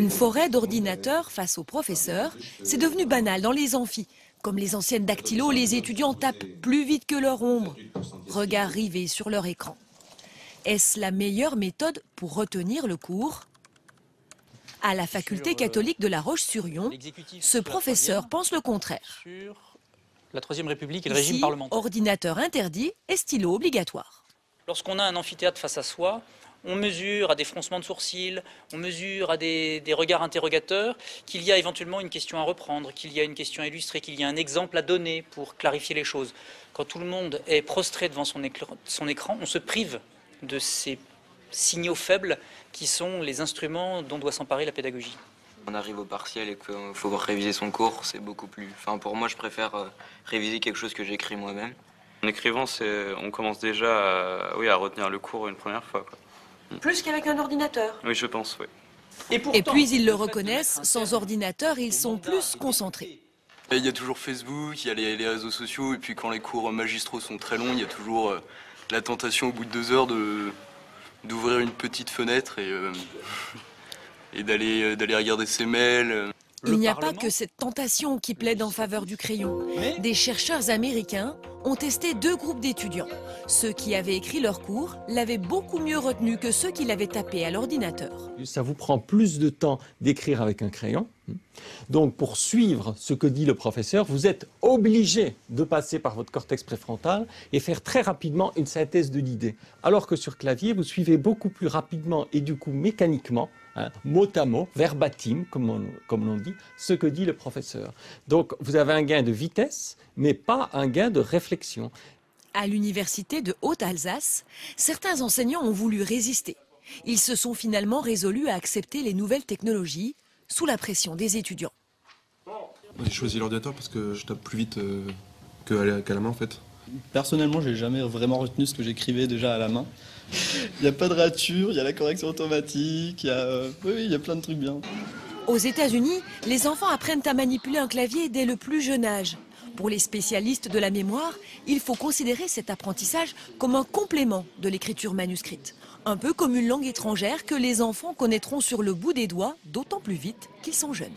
Une forêt d'ordinateurs face aux professeurs, c'est devenu banal dans les amphis. Comme les anciennes dactylos, les étudiants tapent plus vite que leur ombre, regard rivé sur leur écran. Est-ce la meilleure méthode pour retenir le cours? À la faculté catholique de La Roche-sur-Yon, ce professeur pense le contraire. La Troisième République et le régime Ici, parlementaire. ordinateur interdit et stylo obligatoire. Lorsqu'on a un amphithéâtre face à soi, on mesure à des froncements de sourcils, on mesure à des regards interrogateurs qu'il y a éventuellement une question à reprendre, qu'il y a une question à illustrer, qu'il y a un exemple à donner pour clarifier les choses. Quand tout le monde est prostré devant son écran, on se prive de ces signaux faibles qui sont les instruments dont doit s'emparer la pédagogie. On arrive au partiel et qu'il faut réviser son cours, c'est beaucoup plus... Enfin, pour moi, je préfère réviser quelque chose que j'écris moi-même. En écrivant, on commence déjà à retenir le cours une première fois, quoi. Plus qu'avec un ordinateur. Oui, je pense, oui. Et puis, ils le reconnaissent, sans ordinateur, ils sont plus concentrés. Il y a toujours Facebook, il y a les réseaux sociaux, et puis quand les cours magistraux sont très longs, il y a toujours la tentation au bout de 2 heures d'ouvrir une petite fenêtre et d'aller regarder ses mails. Il n'y a pas que cette tentation qui plaide en faveur du crayon. Des chercheurs américains ont testé 2 groupes d'étudiants. Ceux qui avaient écrit leur cours l'avaient beaucoup mieux retenu que ceux qui l'avaient tapé à l'ordinateur. Ça vous prend plus de temps d'écrire avec un crayon. Donc pour suivre ce que dit le professeur, vous êtes obligé de passer par votre cortex préfrontal et faire très rapidement une synthèse de l'idée. Alors que sur clavier, vous suivez beaucoup plus rapidement et du coup mécaniquement, mot à mot, verbatim, comme l'on dit, ce que dit le professeur. Donc vous avez un gain de vitesse, mais pas un gain de réflexion. À l'université de Haute-Alsace, certains enseignants ont voulu résister. Ils se sont finalement résolus à accepter les nouvelles technologies sous la pression des étudiants. J'ai choisi l'ordinateur parce que je tape plus vite qu'à la main en fait. Personnellement, j'ai jamais vraiment retenu ce que j'écrivais déjà à la main. Il n'y a pas de rature, il y a la correction automatique, il y a plein de trucs bien. Aux États-Unis, les enfants apprennent à manipuler un clavier dès le plus jeune âge. Pour les spécialistes de la mémoire, il faut considérer cet apprentissage comme un complément de l'écriture manuscrite. Un peu comme une langue étrangère que les enfants connaîtront sur le bout des doigts, d'autant plus vite qu'ils sont jeunes.